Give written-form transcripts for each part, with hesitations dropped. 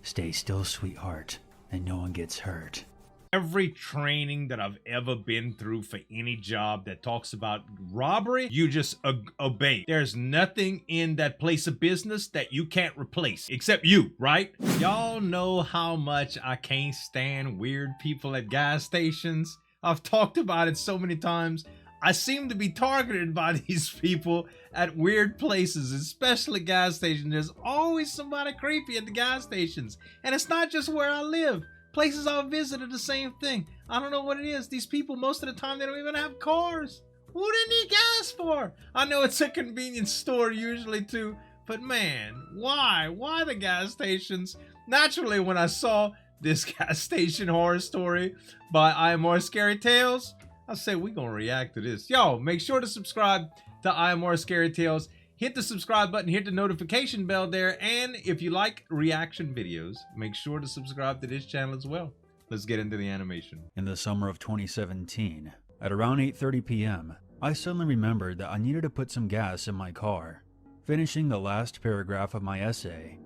Stay still, sweetheart, and no one gets hurt. Every training that I've ever been through for any job that talks about robbery, you just obey. There's nothing in that place of business that you can't replace, except you, right? Y'all know how much I can't stand weird people at gas stations. I've talked about it so many times. I seem to be targeted by these people at weird places, especially gas stations. There's always somebody creepy at the gas stations. And it's not just where I live. Places I've visited, the same thing. I don't know what it is. These people, most of the time, they don't even have cars. Who do they need gas for? I know it's a convenience store usually too, but man, why? Why the gas stations? Naturally, when I saw this gas station horror story by IMR Scary Tales, I said, we're gonna react to this. Yo, make sure to subscribe to IMR Scary Tales. Hit the subscribe button, hit the notification bell there, and if you like reaction videos, make sure to subscribe to this channel as well. Let's get into the animation. In the summer of 2017, at around 8:30 p.m., I suddenly remembered that I needed to put some gas in my car. Finishing the last paragraph of my essay,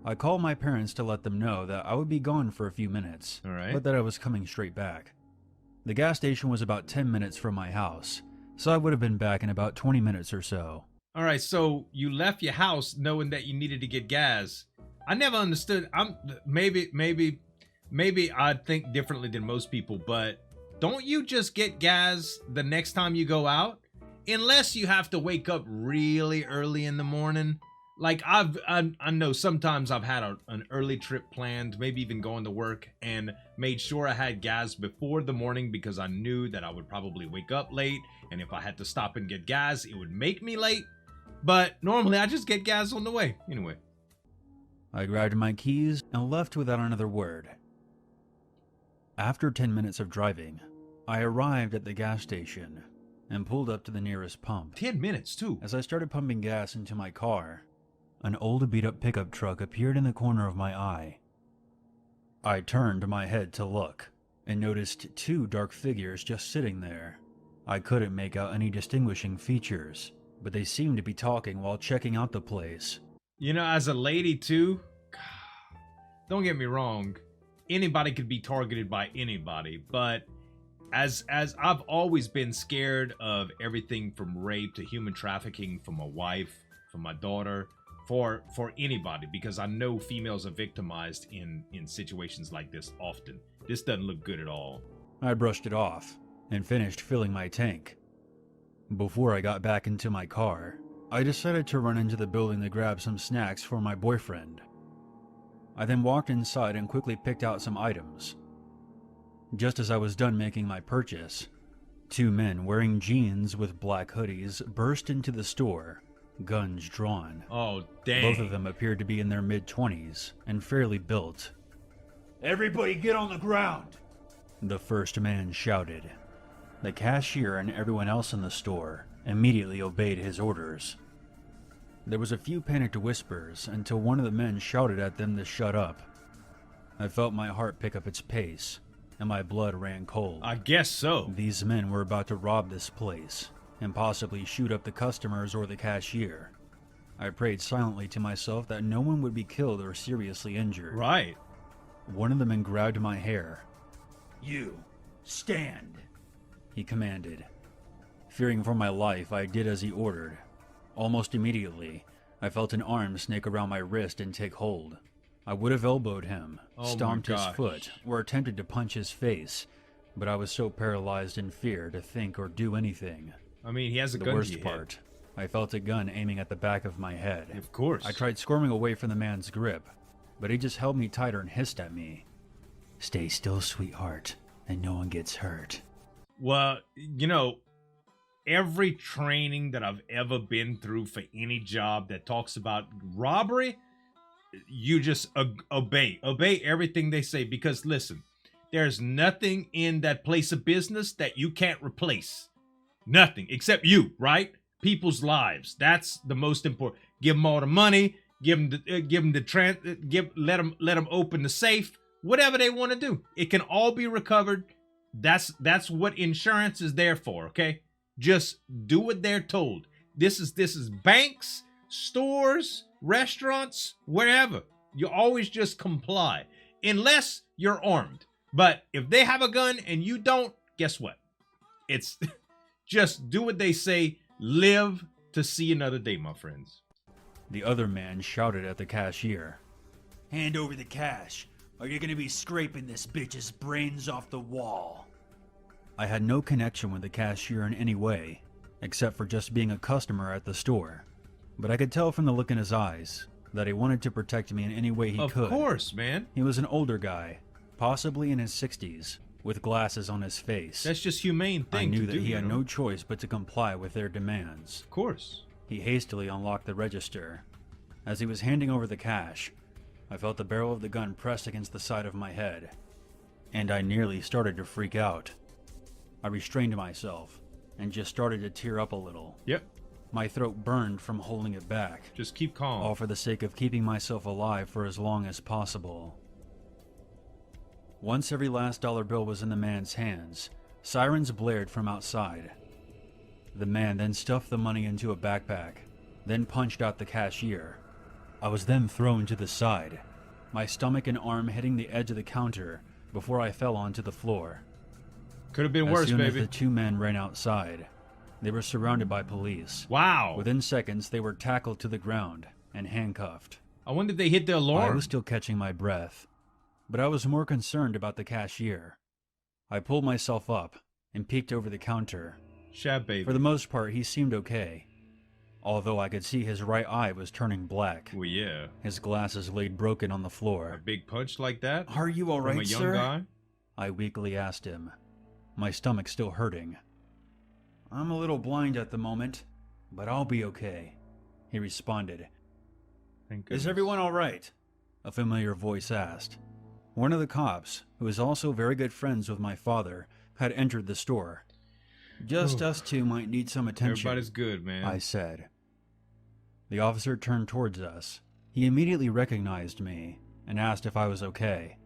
I called my parents to let them know that I would be gone for a few minutes, but that I was coming straight back. The gas station was about 10 minutes from my house, so I would have been back in about 20 minutes or so. All right, so you left your house knowing that you needed to get gas. I never understood. Maybe I think differently than most people, but don't you just get gas the next time you go out? Unless you have to wake up really early in the morning. Like I know sometimes I've had an early trip planned, maybe even going to work, and made sure I had gas before the morning because I knew that I would probably wake up late, and if I had to stop and get gas, it would make me late. But normally I just get gas on the way. Anyway. I grabbed my keys and left without another word. After 10 minutes of driving, I arrived at the gas station and pulled up to the nearest pump. 10 minutes too. As I started pumping gas into my car, an old beat-up pickup truck appeared in the corner of my eye. I turned my head to look and noticed two dark figures just sitting there. I couldn't make out any distinguishing features, but they seemed to be talking while checking out the place. You know, as a lady too, don't get me wrong, anybody could be targeted by anybody, but as I've always been scared of everything from rape to human trafficking for my wife, for my daughter, for anybody, because I know females are victimized in situations like this often. This doesn't look good at all. I brushed it off and finished filling my tank. Before I got back into my car, I decided to run into the building to grab some snacks for my boyfriend. I then walked inside and quickly picked out some items. Just as I was done making my purchase, two men wearing jeans with black hoodies burst into the store, guns drawn. Oh, dang. Both of them appeared to be in their mid-20s and fairly built. "Everybody get on the ground!" the first man shouted. The cashier and everyone else in the store immediately obeyed his orders. There was a few panicked whispers until one of the men shouted at them to shut up. I felt my heart pick up its pace, and my blood ran cold. I guess so. These men were about to rob this place, and possibly shoot up the customers or the cashier. I prayed silently to myself that no one would be killed or seriously injured. Right. One of the men grabbed my hair. "You, stand," he commanded. Fearing for my life, I did as he ordered. Almost immediately, I felt an arm snake around my wrist and take hold. I would have elbowed him, stomped his foot, or attempted to punch his face, but I was so paralyzed in fear to think or do anything. I mean, he has a gun. The worst part, I felt a gun aiming at the back of my head. Of course. I tried squirming away from the man's grip, but he just held me tighter and hissed at me. "Stay still, sweetheart, and no one gets hurt." Well, you know, every training that I've ever been through for any job that talks about robbery, you just obey everything they say, because listen, there's nothing in that place of business that you can't replace. Nothing except you, right? People's lives. That's the most important. Give them all the money, let them open the safe, whatever they want to do. It can all be recovered. That's what insurance is there for, okay? Just do what they're told. This is banks, stores, restaurants, wherever. You always just comply, unless you're armed. But if they have a gun and you don't, guess what? It's just do what they say. Live to see another day, my friends. The other man shouted at the cashier. Hand over the cash, or you're gonna be scraping this bitch's brains off the wall. I had no connection with the cashier in any way, except for just being a customer at the store. But I could tell from the look in his eyes that he wanted to protect me in any way he could. Of course, man. He was an older guy, possibly in his 60s, with glasses on his face. That's just humane thing to do. I knew that he had no choice but to comply with their demands. Of course. He hastily unlocked the register. As he was handing over the cash, I felt the barrel of the gun pressed against the side of my head, and I nearly started to freak out. I restrained myself and just started to tear up a little. Yep. My throat burned from holding it back. Just keep calm. All for the sake of keeping myself alive for as long as possible. Once every last dollar bill was in the man's hands, sirens blared from outside. The man then stuffed the money into a backpack, then punched out the cashier. I was then thrown to the side, my stomach and arm hitting the edge of the counter before I fell onto the floor. Could have been worse, baby. As baby. soon as the two men ran outside, they were surrounded by police. Wow. Within seconds, they were tackled to the ground and handcuffed. I wonder if they hit the alarm. I was still catching my breath, but I was more concerned about the cashier. I pulled myself up and peeked over the counter. Shab baby. For the most part, he seemed okay, although I could see his right eye was turning black. Well, yeah. His glasses laid broken on the floor. A big punch like that? Are you all right, sir? From a young guy? I weakly asked him, my stomach still hurting. I'm a little blind at the moment, but I'll be okay, he responded. Thank goodness. Is everyone all right? A familiar voice asked. One of the cops, who is also very good friends with my father, had entered the store. Just us two might need some attention. Everybody's good, man. I said. The officer turned towards us. He immediately recognized me and asked if I was okay.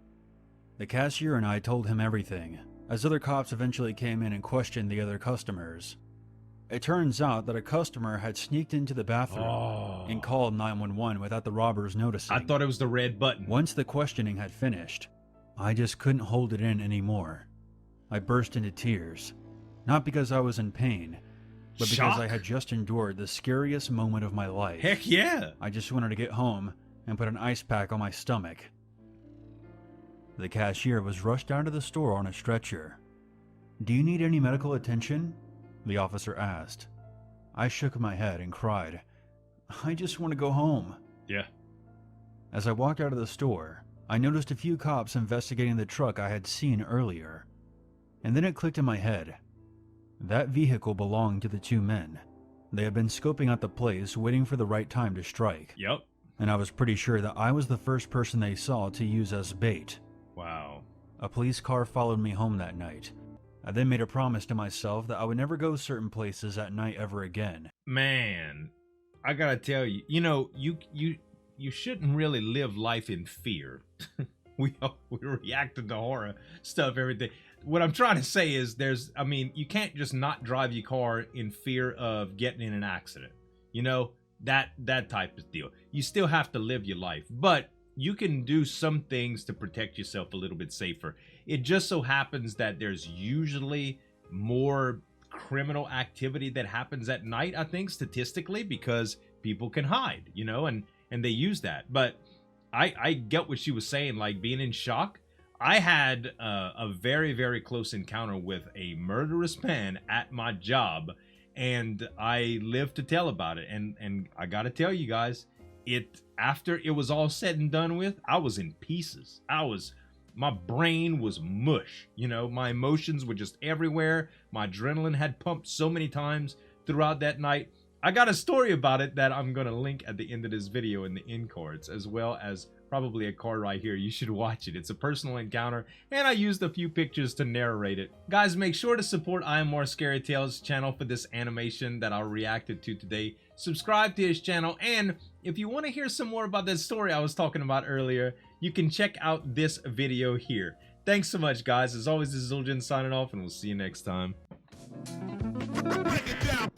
The cashier and I told him everything, as other cops eventually came in and questioned the other customers. It turns out that a customer had sneaked into the bathroom and called 911 without the robbers noticing. I thought it was the red button. Once the questioning had finished, I just couldn't hold it in anymore. I burst into tears, not because I was in pain, but because I had just endured the scariest moment of my life. Heck yeah! I just wanted to get home and put an ice pack on my stomach. The cashier was rushed out of the store on a stretcher. Do you need any medical attention? The officer asked. I shook my head and cried, I just want to go home. Yeah. As I walked out of the store, I noticed a few cops investigating the truck I had seen earlier. And then it clicked in my head. That vehicle belonged to the two men. They had been scoping out the place, waiting for the right time to strike. Yep. And I was pretty sure that I was the first person they saw to use as bait. Wow. A police car followed me home that night. I then made a promise to myself that I would never go certain places at night ever again. Man, I gotta tell you, you shouldn't really live life in fear. we react to the horror stuff every day. What I'm trying to say is you can't just not drive your car in fear of getting in an accident. You know, that type of deal. You still have to live your life, but you can do some things to protect yourself a little bit safer. It just so happens that there's usually more criminal activity that happens at night, I think, statistically, because people can hide, and they use that. But I get what she was saying, like being in shock. I had a very, very close encounter with a murderous man at my job, and I live to tell about it. And I gotta tell you guys, after it was all said and done with, I was in pieces. My brain was mush. My emotions were just everywhere. My adrenaline had pumped so many times throughout that night. I got a story about it that I'm gonna link at the end of this video in the end cards, as well as probably a card right here. You should watch it. It's a personal encounter, and I used a few pictures to narrate it. Guys, make sure to support IMR Scary Tales channel for this animation that I reacted to today. Subscribe to his channel, and if you want to hear some more about that story I was talking about earlier, you can check out this video here. Thanks so much, guys. As always, this is Zueljin signing off, and we'll see you next time. Break it down.